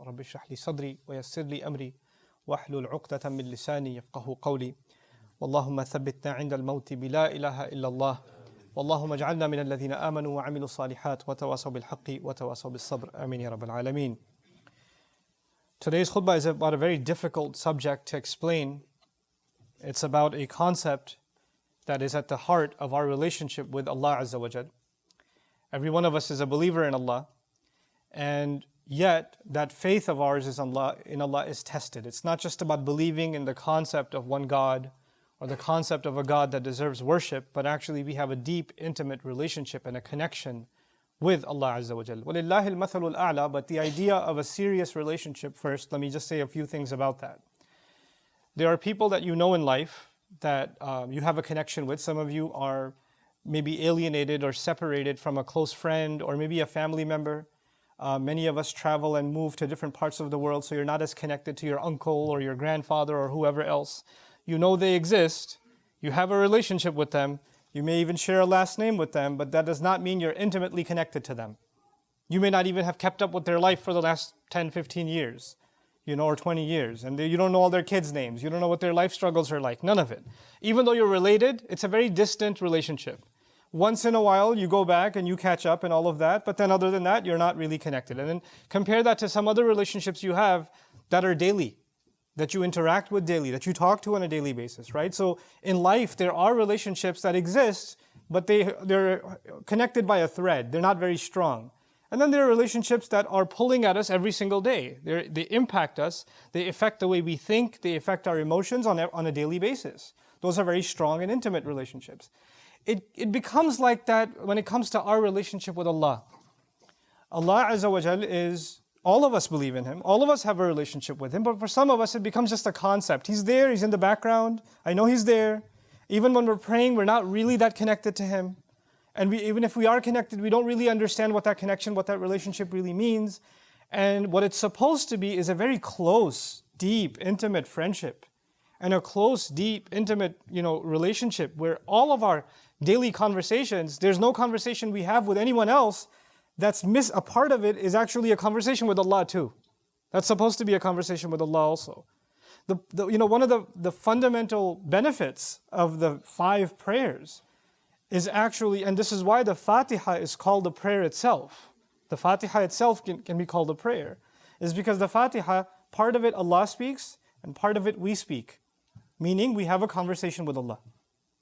رب اشرح لي صدري ويسر لي أمري واحلل عقدة من لساني يفقه قولي اللهم ثبتنا عند الموت بلا إله إلا الله واللهم اجعلنا من الذين آمنوا وعملوا الصالحات وتواصوا بالحق وتواصوا بالصبر آمين يا رب العالمين. Today's khutbah is about a very difficult subject to explain. It's about a concept that is at the heart of our relationship with Allah Azza wa Jal. Every one of us is a believer in Allah, and yet that faith of ours is in Allah is tested. It's not just about believing in the concept of one God or the concept of a God that deserves worship, but actually we have a deep, intimate relationship and a connection with Allah Azza wa Jal. وَلِلَّهِ الْمَثَلُ الْأَعْلَى. But the idea of a serious relationship first, let me just say a few things about that. There are people that you know in life that you have a connection with. Some of you are maybe alienated or separated from a close friend or maybe a family member. Many of us travel and move to different parts of the world, so you're not as connected to your uncle or your grandfather or whoever else. You know they exist, you have a relationship with them, you may even share a last name with them, but that does not mean you're intimately connected to them. You may not even have kept up with their life for the last 10, 15 years, or 20 years, and you don't know all their kids' names, you don't know what their life struggles are like, none of it. Even though you're related, it's a very distant relationship. Once in a while, you go back and you catch up and all of that, but then other than that, you're not really connected. And then compare that to some other relationships you have that are daily, that you interact with daily, that you talk to on a daily basis, right? So in life, there are relationships that exist, but they're connected by a thread. They're not very strong. And then there are relationships that are pulling at us every single day. They impact us. They affect the way we think. They affect our emotions on a daily basis. Those are very strong and intimate relationships. It becomes like that when it comes to our relationship with Allah. Allah Azza wa Jal is, all of us believe in Him, all of us have a relationship with Him, but for some of us it becomes just a concept. He's there, He's in the background, I know He's there. Even when we're praying, we're not really that connected to Him. And even if we are connected, we don't really understand what that connection, what that relationship really means. And what it's supposed to be is a very close, deep, intimate friendship. And a close, deep, intimate, relationship where all of our daily conversations, there's no conversation we have with anyone else a part of it is actually a conversation with Allah too. That's supposed to be a conversation with Allah also. One of the fundamental benefits of the 5 prayers is actually, and this is why the Fatiha is called the prayer itself. The Fatiha itself can be called a prayer, is because the Fatiha, part of it Allah speaks and part of it we speak. Meaning we have a conversation with Allah.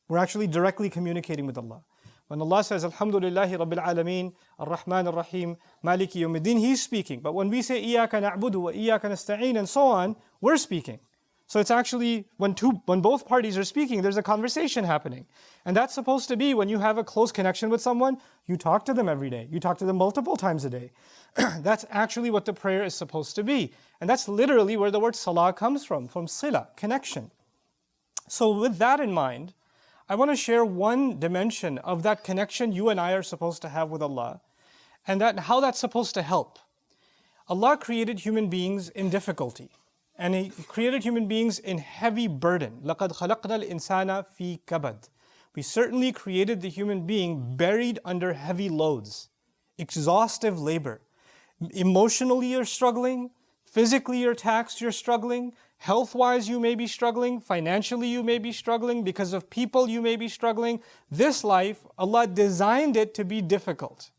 We're actually directly communicating with Allah. When Allah says, Alhamdulillahi Rabbil Alameen, Ar-Rahman Ar-Rahim, Maliki Yawmiddin, He's speaking. But when we say, Iyaka na'budu wa Iyaka nasta'een, and so on, we're speaking. So it's actually, when both parties are speaking, there's a conversation happening. And that's supposed to be when you have a close connection with someone, you talk to them every day. You talk to them multiple times a day. That's actually what the prayer is supposed to be. And that's literally where the word salah comes from sila, connection. So with that in mind, I want to share one dimension of that connection you and I are supposed to have with Allah, and how that's supposed to help. Allah created human beings in difficulty, and He created human beings in heavy burden. لَقَدْ خَلَقْنَا الْإِنسَانَ فِي كَبَدٍ. We certainly created the human being buried under heavy loads, exhaustive labor. Emotionally you're struggling, physically you're taxed, you're struggling, health-wise you may be struggling, financially you may be struggling, because of people you may be struggling. This life, Allah designed it to be difficult.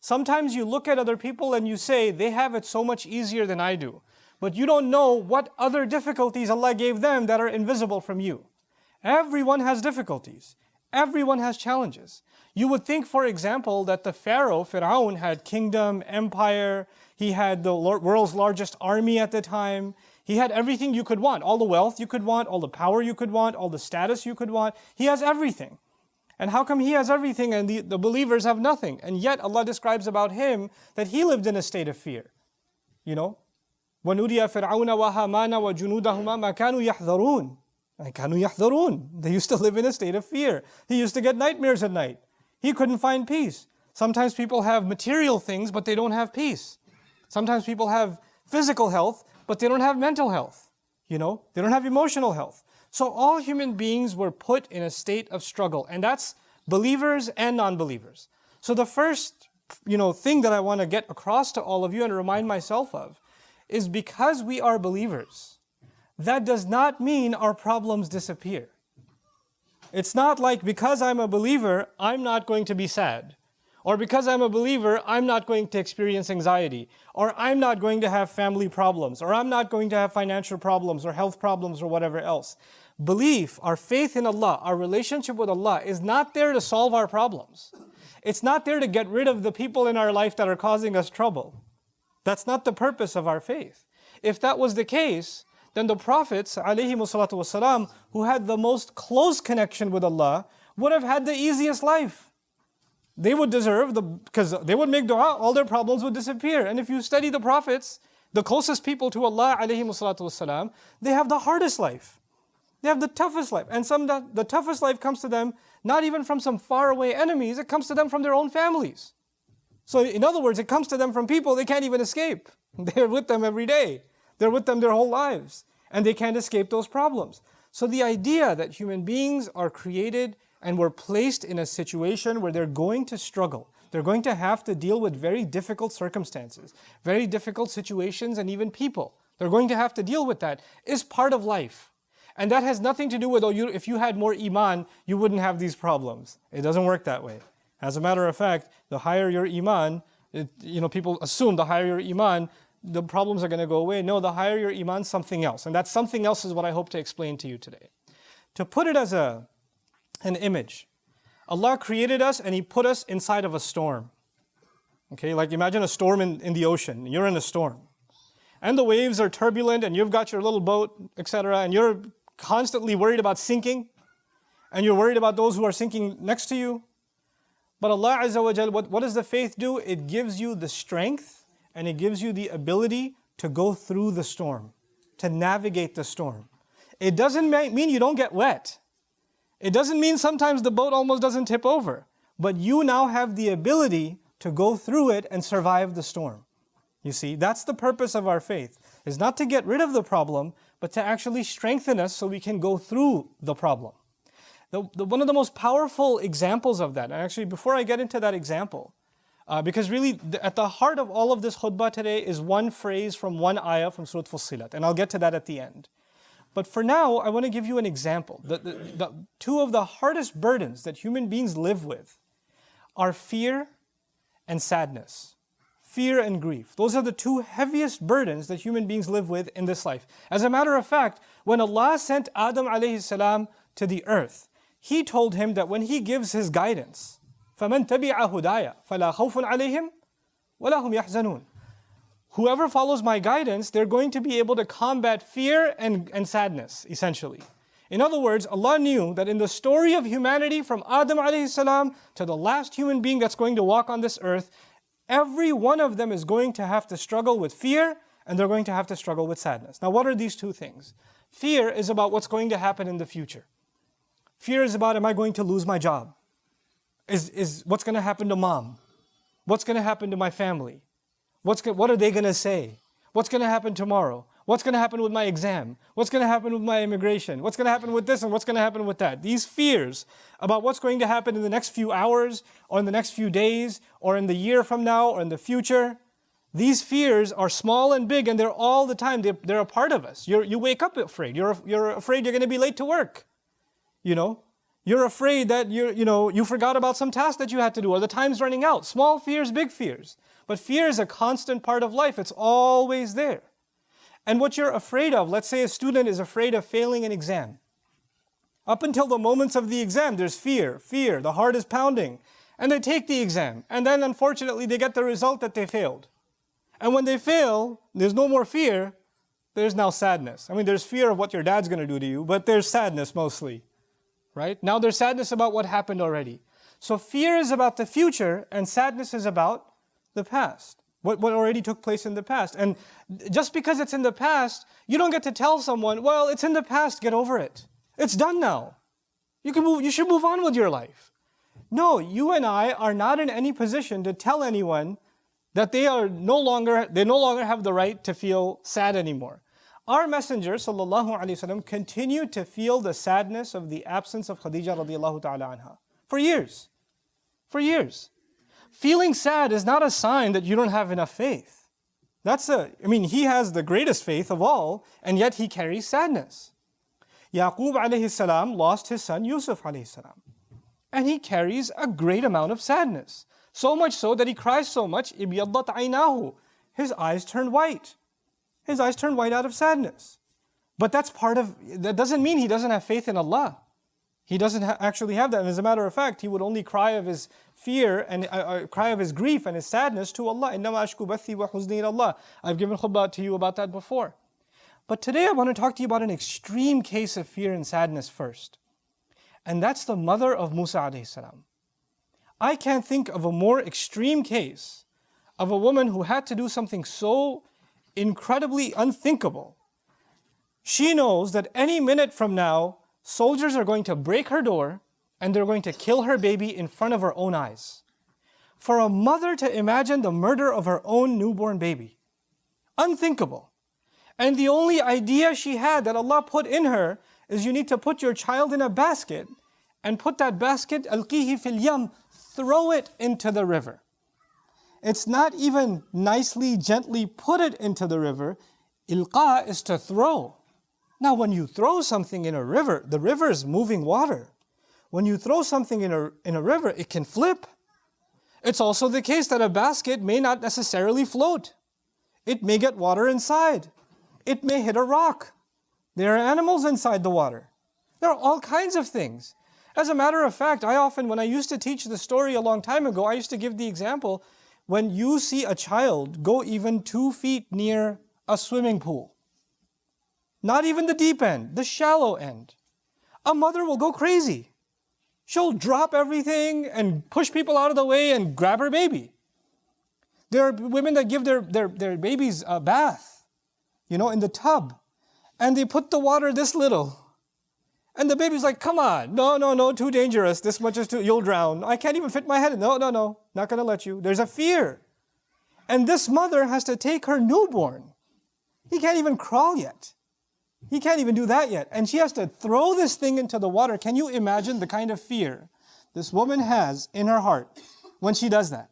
Sometimes you look at other people and you say, they have it so much easier than I do. But you don't know what other difficulties Allah gave them that are invisible from you. Everyone has difficulties. Everyone has challenges. You would think, for example, that the Fir'aun had kingdom, empire, he had the world's largest army at the time. He had everything you could want, all the wealth you could want, all the power you could want, all the status you could want. He has everything. And how come he has everything and the believers have nothing? And yet Allah describes about him that he lived in a state of fear. وَنُرِيَ فِرْعَوْنَ وَهَامَانَ وَجُنُودَهُمَا مَا كَانُوا يَحْذَرُونَ. They used to live in a state of fear. He used to get nightmares at night. He couldn't find peace. Sometimes people have material things, but they don't have peace. Sometimes people have physical health, but they don't have mental health. They don't have emotional health. So all human beings were put in a state of struggle, and that's believers and non-believers. So the first, thing that I want to get across to all of you and remind myself of is because we are believers, that does not mean our problems disappear. It's not like because I'm a believer, I'm not going to be sad. Or because I'm a believer, I'm not going to experience anxiety. Or I'm not going to have family problems. Or I'm not going to have financial problems or health problems or whatever else. Belief, our faith in Allah, our relationship with Allah is not there to solve our problems. It's not there to get rid of the people in our life that are causing us trouble. That's not the purpose of our faith. If that was the case, then the prophets, ﷺ, who had the most close connection with Allah, would have had the easiest life. They would deserve, because they would make dua, all their problems would disappear. And if you study the prophets, the closest people to Allah, ﷺ, they have the hardest life. They have the toughest life. And the toughest life comes to them not even from some faraway enemies, it comes to them from their own families. So in other words, it comes to them from people they can't even escape. They're with them every day. They're with them their whole lives. And they can't escape those problems. So the idea that human beings are created and were placed in a situation where they're going to struggle, they're going to have to deal with very difficult circumstances, very difficult situations, and even people. They're going to have to deal with that, is part of life. And that has nothing to do with, if you had more iman, you wouldn't have these problems. It doesn't work that way. As a matter of fact, the higher your iman, people assume the higher your iman, the problems are going to go away. No, the higher your iman, something else. And that something else is what I hope to explain to you today. To put it as an image, Allah created us and He put us inside of a storm. Okay, like imagine a storm in the ocean. You're in a storm. And the waves are turbulent and you've got your little boat, etc. And you're constantly worried about sinking. And you're worried about those who are sinking next to you. But Allah Azza wa Jal, what does the faith do? It gives you the strength and it gives you the ability to go through the storm, to navigate the storm. It doesn't mean you don't get wet. It doesn't mean sometimes the boat almost doesn't tip over. But you now have the ability to go through it and survive the storm. You see, that's the purpose of our faith. Is not to get rid of the problem, but to actually strengthen us so we can go through the problem. One of the most powerful examples of that, and actually before I get into that example, because really at the heart of all of this khutbah today is one phrase from one ayah from Surah Fussilat, and I'll get to that at the end. But for now, I want to give you an example. The two of the hardest burdens that human beings live with are fear and sadness. Fear and grief. Those are the two heaviest burdens that human beings live with in this life. As a matter of fact, when Allah sent Adam alayhi salam to the earth, He told him that when He gives His guidance, فَمَنْ تَبِعَ هُدَايَ فَلَا خَوْفٌ عَلَيْهِمْ وَلَا هُمْ يَحْزَنُونَ. Whoever follows my guidance, they're going to be able to combat fear and sadness, essentially. In other words, Allah knew that in the story of humanity from Adam alayhi salam to the last human being that's going to walk on this earth, every one of them is going to have to struggle with fear and they're going to have to struggle with sadness. Now what are these two things? Fear is about what's going to happen in the future. Fear is about, am I going to lose my job? Is what's going to happen to mom? What's going to happen to my family? What are they going to say? What's going to happen tomorrow? What's going to happen with my exam? What's going to happen with my immigration? What's going to happen with this and what's going to happen with that? These fears about what's going to happen in the next few hours or in the next few days or in the year from now or in the future, these fears are small and big and they're all the time. They're a part of us. You wake up afraid. You're afraid you're going to be late to work. You're afraid that you forgot about some task that you had to do or the time's running out. Small fears, big fears. But fear is a constant part of life. It's always there. And what you're afraid of, let's say a student is afraid of failing an exam. Up until the moments of the exam, there's fear, the heart is pounding. And they take the exam. And then unfortunately, they get the result that they failed. And when they fail, there's no more fear, there's now sadness. I mean, there's fear of what your dad's going to do to you, but there's sadness mostly. Right? Now there's sadness about what happened already. So fear is about the future and sadness is about the past. What already took place in the past. And just because it's in the past, you don't get to tell someone, well, it's in the past, get over it. It's done now. You should move on with your life. No, you and I are not in any position to tell anyone that they no longer have the right to feel sad anymore. Our Messenger ﷺ continued to feel the sadness of the absence of Khadija radiallahu ta'ala anha for years. For years. Feeling sad is not a sign that you don't have enough faith. He has the greatest faith of all, and yet he carries sadness. Yaqub alayhi salam lost his son Yusuf alayhi salam. And he carries a great amount of sadness. So much so that he cries so much, ibiyaddat aynahu. His eyes turn white. His eyes turn white out of sadness. But that doesn't mean he doesn't have faith in Allah. He doesn't actually have that. And as a matter of fact, he would only cry of his fear and cry of his grief and his sadness to Allah. إِنَّمَا أَشْكُو بَثِّي وَحُزْنِي إِلَى اللَّهِ. I've given khutbah to you about that before. But today I want to talk to you about an extreme case of fear and sadness first. And that's the mother of Musa alayhi salam. I can't think of a more extreme case of a woman who had to do something so incredibly unthinkable. She knows that any minute from now, soldiers are going to break her door and they're going to kill her baby in front of her own eyes. For a mother to imagine the murder of her own newborn baby, unthinkable. And the only idea she had that Allah put in her is you need to put your child in a basket and put that basket, alqihi fil yam, throw it into the river. It's not even nicely, gently put it into the river. Ilqa is to throw. Now when you throw something in a river, the river is moving water. When you throw something in a river, it can flip. It's also the case that a basket may not necessarily float. It may get water inside. It may hit a rock. There are animals inside the water. There are all kinds of things. As a matter of fact, when I used to teach the story a long time ago, I used to give the example, when you see a child go even 2 feet near a swimming pool, not even the deep end, the shallow end, a mother will go crazy. She'll drop everything and push people out of the way and grab her baby. There are women that give their babies a bath, in the tub, and they put the water this little. And the baby's like, come on, no, too dangerous, this much is you'll drown. I can't even fit my head in. No, not gonna let you. There's a fear. And this mother has to take her newborn. He can't even crawl yet. He can't even do that yet. And she has to throw this thing into the water. Can you imagine the kind of fear this woman has in her heart when she does that?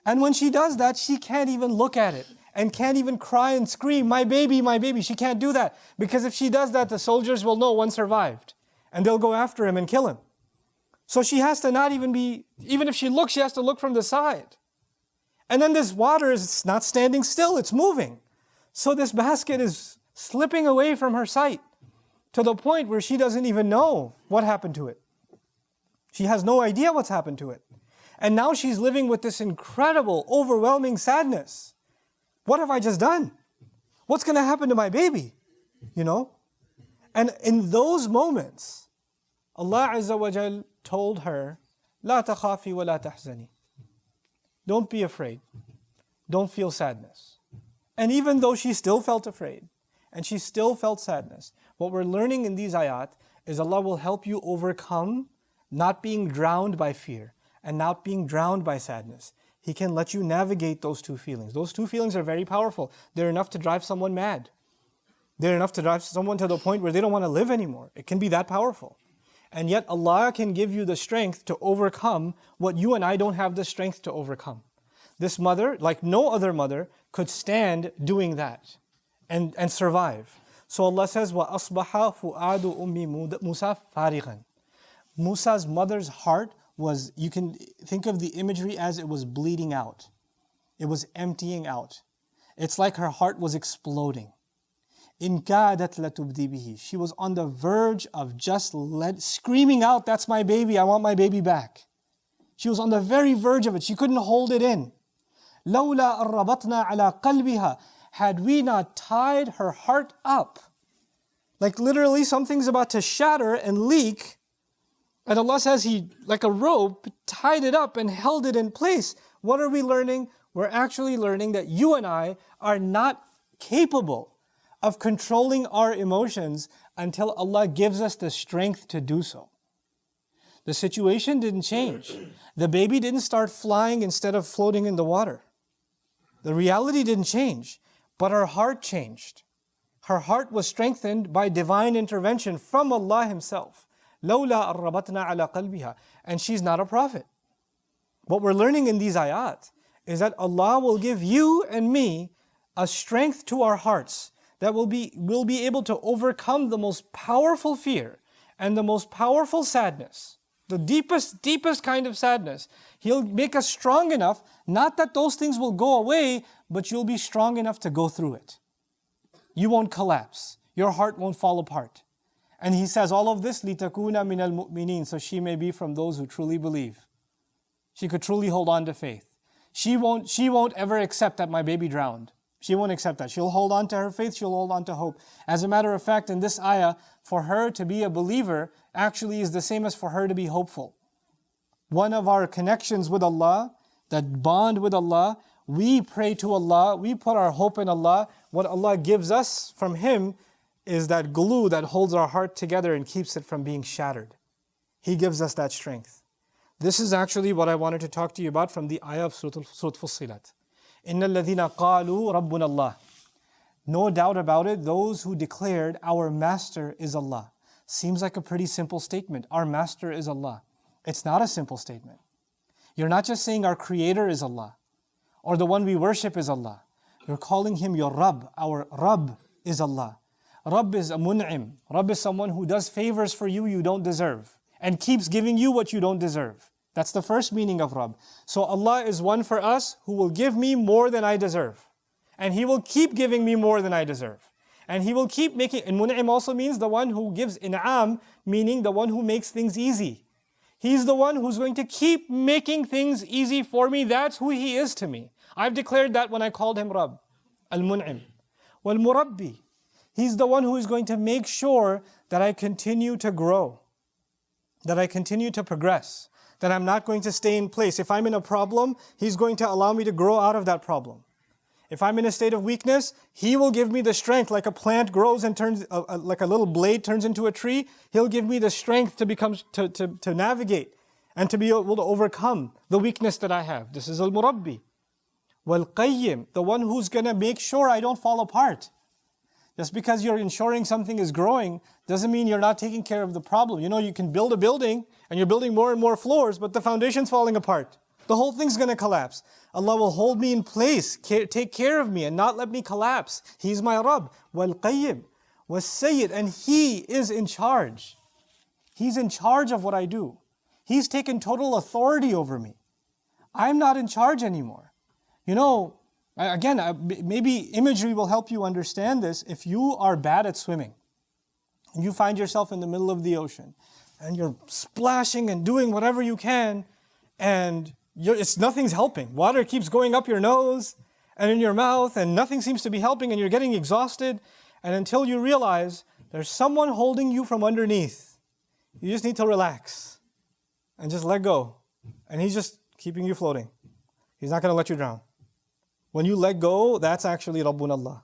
And when she does that, she can't even look at it and can't even cry and scream, my baby, my baby. She can't do that. Because if she does that, the soldiers will know one survived. And they'll go after him and kill him. So she has to not even if she looks, she has to look from the side. And then this water is not standing still, it's moving. So this basket is slipping away from her sight to the point where she doesn't even know what happened to it. She has no idea what's happened to it. And now she's living with this incredible, overwhelming sadness. What have I just done? What's going to happen to my baby? And in those moments, Allah Azza wa Jal told her, لا تخافي ولا تحزني. Don't be afraid. Don't feel sadness. And even though she still felt afraid, and she still felt sadness, what we're learning in these ayat is Allah will help you overcome not being drowned by fear and not being drowned by sadness. He can let you navigate those two feelings. Those two feelings are very powerful. They're enough to drive someone mad. They're enough to drive someone to the point where they don't want to live anymore. It can be that powerful. And yet Allah can give you the strength to overcome what you and I don't have the strength to overcome. This mother, like no other mother, could stand doing that and survive. So Allah says, وَأَصْبَحَ فُؤَادُ أُمِّ مُوسَى فَارِغًا. Musa's mother's heart was, you can think of the imagery as it was bleeding out. It was emptying out. It's like her heart was exploding. إِن كَادَتْ لَتُبْدِي بِهِ. She was on the verge of just screaming out, that's my baby, I want my baby back. She was on the very verge of it. She couldn't hold it in. لَوْلَا أَرَّبَطْنَا عَلَىٰ قَلْبِهَا. Had we not tied her heart up, like literally something's about to shatter and leak, and Allah says He, like a rope, tied it up and held it in place. What are we learning? We're actually learning that you and I are not capable of controlling our emotions until Allah gives us the strength to do so. The situation didn't change. The baby didn't start flying instead of floating in the water. The reality didn't change, but her heart changed. Her heart was strengthened by divine intervention from Allah Himself. لَوْلَا أَرَّبَطْنَا عَلَىٰ قَلْبِهَا. And she's not a prophet. What we're learning in these ayat is that Allah will give you and me a strength to our hearts that will be able to overcome the most powerful fear and the most powerful sadness, the deepest kind of sadness. He'll make us strong enough, not that those things will go away, but you'll be strong enough to go through it. You won't collapse. Your heart won't fall apart. And he says all of this, لِتَكُونَ مِنَ الْمُؤْمِنِينَ, so she may be from those who truly believe. She could truly hold on to faith. She won't ever accept that my baby drowned. She won't accept that. She'll hold on to her faith, she'll hold on to hope. As a matter of fact, in this ayah, for her to be a believer actually is the same as for her to be hopeful. One of our connections with Allah, that bond with Allah, we pray to Allah, we put our hope in Allah. What Allah gives us from Him is that glue that holds our heart together and keeps it from being shattered. He gives us that strength. This is actually what I wanted to talk to you about from the ayah of Surah Fussilat. إِنَّ الَّذِينَ قَالُوا رَبُّنَ اللَّهِ. No doubt about it, those who declared, our master is Allah. Seems like a pretty simple statement. Our master is Allah. It's not a simple statement. You're not just saying our creator is Allah, or the one we worship is Allah. You're calling Him your Rabb. Our Rabb is Allah. Rabb is a mun'im. Rabb is someone who does favors for you you don't deserve, and keeps giving you what you don't deserve. That's the first meaning of Rabb. So Allah is one for us who will give me more than I deserve. And He will keep giving me more than I deserve. And He will keep making, and mun'im also means the one who gives in'am, meaning the one who makes things easy. He's the one who's going to keep making things easy for me. That's who He is to me. I've declared that when I called Him Rabb, al-mun'im. Wal-murabbi. He's the one who is going to make sure that I continue to grow, that I continue to progress, that I'm not going to stay in place. If I'm in a problem, He's going to allow me to grow out of that problem. If I'm in a state of weakness, He will give me the strength, like a plant grows and turns, like a little blade turns into a tree. He'll give me the strength to navigate and to be able to overcome the weakness that I have. This is al-murabbi. Wal-qayyim, the one who's going to make sure I don't fall apart. Just because you're ensuring something is growing doesn't mean you're not taking care of the problem. You know, you can build a building and you're building more and more floors, but the foundation's falling apart. The whole thing's going to collapse. Allah will hold me in place, take care of me and not let me collapse. He's my Rabb. Wal-qayyim. Was-sayyid. And He is in charge. He's in charge of what I do. He's taken total authority over me. I'm not in charge anymore. You know, again, maybe imagery will help you understand this. If you are bad at swimming, and you find yourself in the middle of the ocean, and you're splashing and doing whatever you can, and nothing's helping. Water keeps going up your nose and in your mouth, and nothing seems to be helping, and you're getting exhausted. And until you realize there's someone holding you from underneath, you just need to relax and just let go. And He's just keeping you floating. He's not going to let you drown. When you let go, that's actually Rabbun Allah.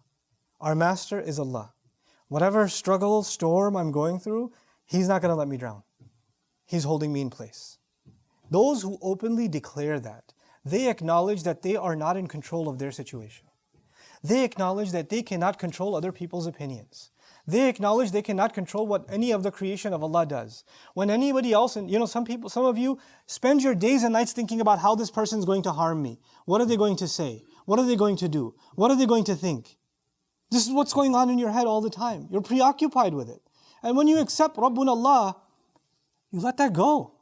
Our master is Allah. Whatever struggle, storm I'm going through, He's not going to let me drown. He's holding me in place. Those who openly declare that, they acknowledge that they are not in control of their situation. They acknowledge that they cannot control other people's opinions. They acknowledge they cannot control what any of the creation of Allah does. When anybody else, and some of you spend your days and nights thinking about how this person is going to harm me. What are they going to say? What are they going to do? What are they going to think? This is what's going on in your head all the time. You're preoccupied with it. And when you accept Rabbun Allah, you let that go.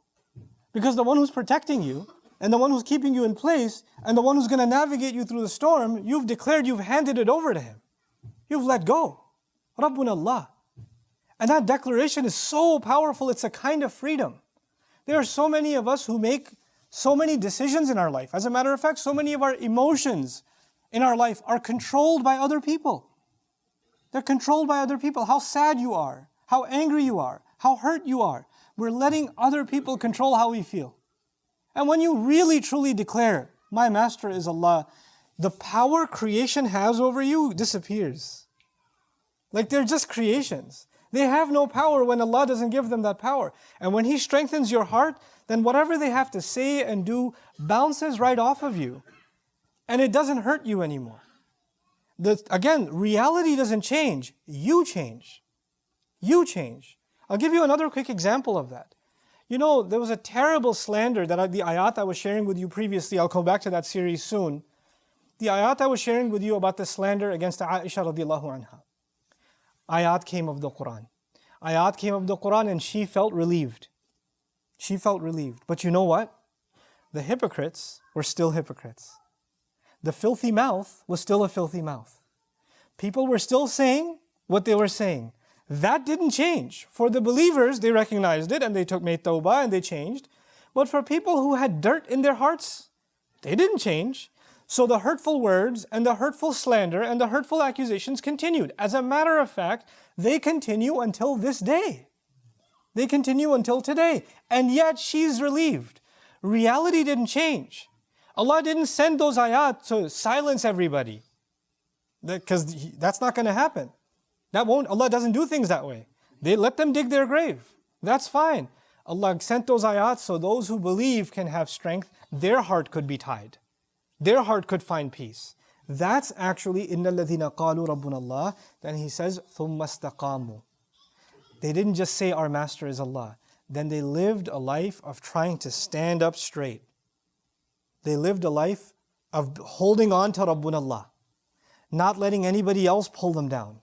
Because the one who's protecting you, and the one who's keeping you in place, and the one who's going to navigate you through the storm, you've declared, you've handed it over to Him. You've let go. Rabbun Allah. And that declaration is so powerful, it's a kind of freedom. There are so many of us who make so many decisions in our life. As a matter of fact, so many of our emotions in our life are controlled by other people. They're controlled by other people. How sad you are, how angry you are, how hurt you are. We're letting other people control how we feel. And when you really truly declare, my master is Allah, the power creation has over you disappears. Like they're just creations. They have no power when Allah doesn't give them that power. And when He strengthens your heart, then whatever they have to say and do bounces right off of you. And it doesn't hurt you anymore. Again, reality doesn't change. You change. You change. I'll give you another quick example of that. You know, there was a terrible slander that the ayat I was sharing with you previously, I'll come back to that series soon. The ayat I was sharing with you about the slander against Aisha radiallahu anha. Ayat came of the Quran. Ayat came of the Quran and she felt relieved. She felt relieved. But you know what? The hypocrites were still hypocrites. The filthy mouth was still a filthy mouth. People were still saying what they were saying. That didn't change. For the believers, they recognized it and they made tawbah and they changed. But for people who had dirt in their hearts, they didn't change. So the hurtful words and the hurtful slander and the hurtful accusations continued. As a matter of fact, they continue until this day. They continue until today. And yet she's relieved. Reality didn't change. Allah didn't send those ayat to silence everybody. Because that's not going to happen. Allah doesn't do things that way. They let them dig their grave. That's fine. Allah sent those ayat so those who believe can have strength. Their heart could be tied. Their heart could find peace. That's actually إِنَّ الَّذِينَ قَالُوا رَبُّنَا اللَّهِ. Then he says ثُمَّ اسْتَقَامُوا. They didn't just say our master is Allah. Then they lived a life of trying to stand up straight. They lived a life of holding on to Rabbuna Allah. Not letting anybody else pull them down.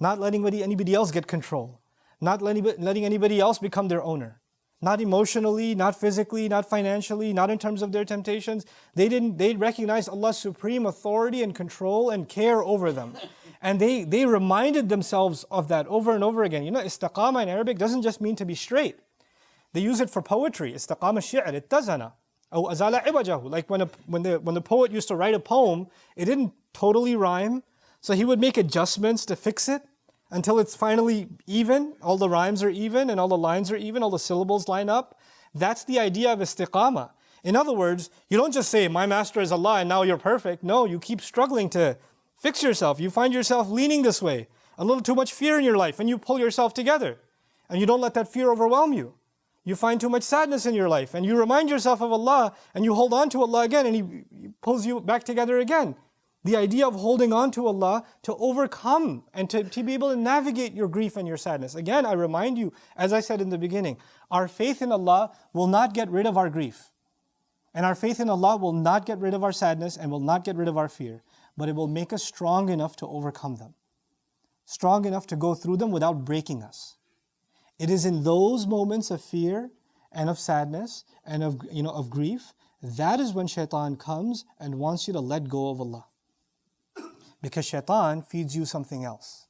Not letting anybody else get control. Not letting anybody else become their owner. Not emotionally, not physically, not financially, not in terms of their temptations. They recognized Allah's supreme authority and control and care over them. And they reminded themselves of that over and over again. You know, istiqamah in Arabic doesn't just mean to be straight. They use it for poetry. Istiqamah shi'r, ittazana. Or azala iwajahu. Like when the poet used to write a poem, it didn't totally rhyme. So he would make adjustments to fix it until it's finally even. All the rhymes are even and all the lines are even, all the syllables line up. That's the idea of istiqamah. In other words, you don't just say, my master is Allah and now you're perfect. No, you keep struggling to fix yourself. You find yourself leaning this way. A little too much fear in your life and you pull yourself together. And you don't let that fear overwhelm you. You find too much sadness in your life and you remind yourself of Allah and you hold on to Allah again and He pulls you back together again. The idea of holding on to Allah to overcome and to be able to navigate your grief and your sadness. Again, I remind you, as I said in the beginning, our faith in Allah will not get rid of our grief. And our faith in Allah will not get rid of our sadness and will not get rid of our fear. But it will make us strong enough to overcome them. Strong enough to go through them without breaking us. It is in those moments of fear and of sadness and of grief, that is when shaitan comes and wants you to let go of Allah. Because shaitan feeds you something else.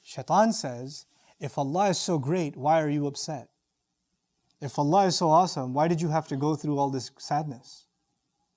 Shaitan says, if Allah is so great, why are you upset? If Allah is so awesome, why did you have to go through all this sadness?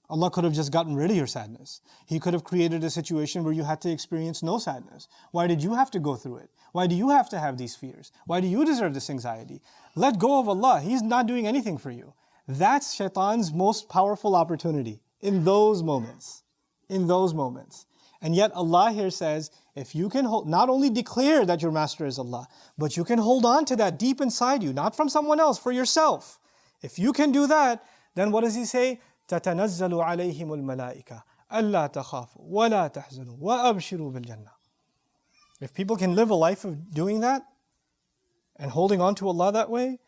Allah could have just gotten rid of your sadness. He could have created a situation where you had to experience no sadness. Why did you have to go through it? Why do you have to have these fears? Why do you deserve this anxiety? Let go of Allah. He's not doing anything for you. That's shaitan's most powerful opportunity in those moments. In those moments. And yet Allah here says, if you can not only declare that your master is Allah, but you can hold on to that deep inside you, not from someone else, for yourself. If you can do that, then what does He say? تَتَنَزَّلُ عَلَيْهِمُ الْمَلَائِكَةُ أَلَّا تَخَافُوا وَلَا تَحْزَنُوا وَأَبْشِرُوا بِالْجَنَّةِ. If people can live a life of doing that and holding on to Allah that way,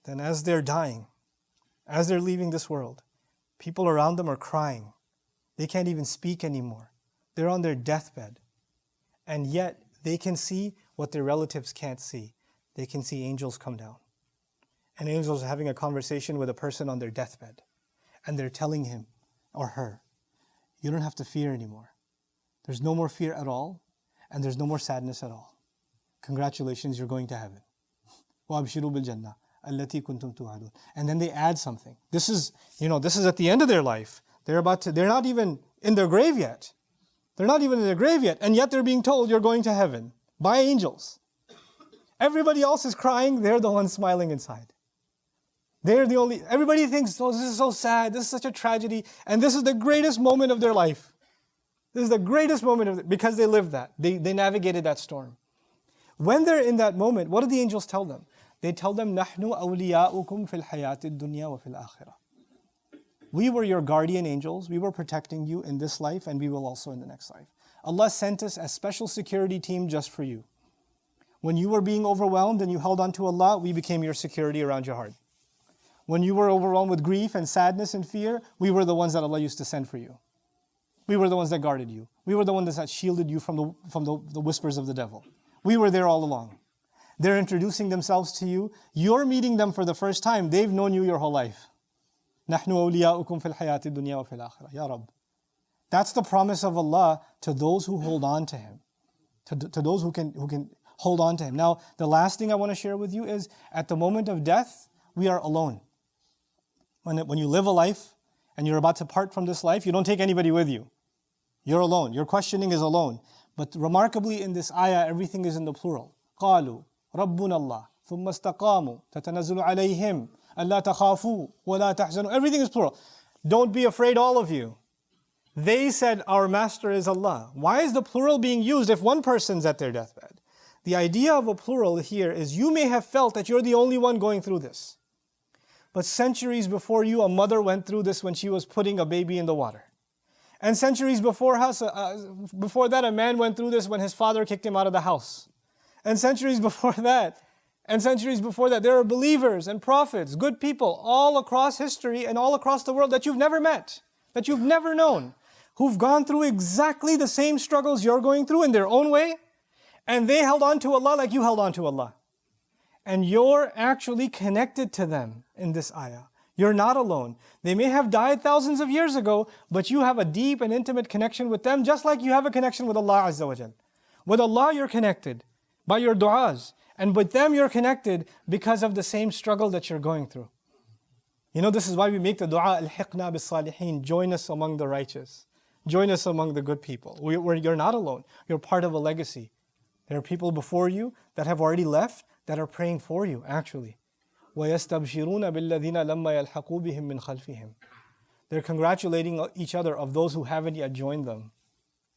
then as they're dying, as they're leaving this world, people around them are crying. They can't even speak anymore. They're on their deathbed. And yet they can see what their relatives can't see. They can see angels come down. And angels are having a conversation with a person on their deathbed. And they're telling him or her, you don't have to fear anymore. There's no more fear at all. And there's no more sadness at all. Congratulations, you're going to heaven. وَأَبْشِرُوا بِالْجَنَّةِ الَّتِي كُنْتُمْ تُوعَدُونَ. And then they add something. This is at the end of their life. They're not even in their grave yet. They're not even in their grave yet. And yet they're being told you're going to heaven by angels. Everybody else is crying. They're the ones smiling inside. Everybody thinks, oh, this is so sad. This is such a tragedy. And this is the greatest moment of their life. This is the greatest moment because they lived that. They navigated that storm. When they're in that moment, what do the angels tell them? They tell them, نَحْنُ أَوْلِيَاؤُكُمْ فِي الْحَيَاةِ الدُّنْيَا وَفِي الْآخِرَةِ. We were your guardian angels. We were protecting you in this life and we will also in the next life. Allah sent us a special security team just for you. When you were being overwhelmed and you held on to Allah, we became your security around your heart. When you were overwhelmed with grief and sadness and fear, we were the ones that Allah used to send for you. We were the ones that guarded you. We were the ones that shielded you from the whispers of the devil. We were there all along. They're introducing themselves to you. You're meeting them for the first time. They've known you your whole life. نَحْنُ أَوْلِيَاؤُكُمْ فِي الْحَيَاةِ الدُّنْيَا وَفِي الْآخِرَةِ Ya Rabb. That's the promise of Allah to those who hold on to Him. To those who can hold on to Him. Now, the last thing I want to share with you is, at the moment of death, we are alone. When you live a life, and you're about to part from this life, you don't take anybody with you. You're alone. Your questioning is alone. But remarkably in this ayah, everything is in the plural. قَالُوا رَبُّنَا اللَّهُ ثُمَّ اسْتَقَامُوا تَتَنَزَّلُ عَلَيْهِمْ أَلَّا تَخَافُوا وَلَا تَحْزَنُوا. Everything is plural. Don't be afraid, all of you. They said, our master is Allah. Why is the plural being used if one person's at their deathbed? The idea of a plural here is, you may have felt that you're the only one going through this. But centuries before you, a mother went through this when she was putting a baby in the water. And centuries before that, a man went through this when his father kicked him out of the house. And centuries before that, there are believers and prophets, good people, all across history and all across the world that you've never met, that you've never known, who've gone through exactly the same struggles you're going through in their own way, and they held on to Allah like you held on to Allah. And you're actually connected to them in this ayah. You're not alone. They may have died thousands of years ago, but you have a deep and intimate connection with them, just like you have a connection with Allah Azza wa Jal. With Allah you're connected by your du'as, and with them you're connected because of the same struggle that you're going through. You know, this is why we make the dua, Al-Hiqna bis-Salihin, join us among the righteous. Join us among the good people. You're not alone. You're part of a legacy. There are people before you that have already left, that are praying for you, actually. وَيَسْتَبْشِرُونَ بِالَّذِينَ لَمَّا يَلْحَقُوا بِهِمْ مِنْ خَلْفِهِمْ. They're congratulating each other of those who haven't yet joined them.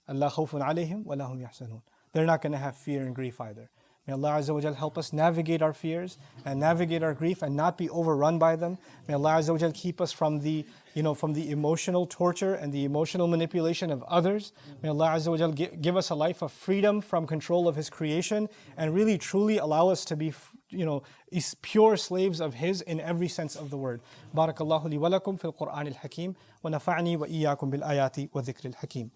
أَلَّا خَوْفٌ عَلَيْهِمْ وَلَا هُمْ يَحْزَنُونَ. They're not going to have fear and grief either. May Allah Azza wa Jal help us navigate our fears and navigate our grief and not be overrun by them. May Allah Azza wa Jal keep us from the emotional torture and the emotional manipulation of others. May Allah Azza wa Jal give us a life of freedom from control of His creation and really truly allow us to be pure slaves of His in every sense of the word. Barakallahu li wa lakum fil Qur'an al-Hakim wa nafa'ni wa iyyakum bil ayati wa dhikr al-Hakim.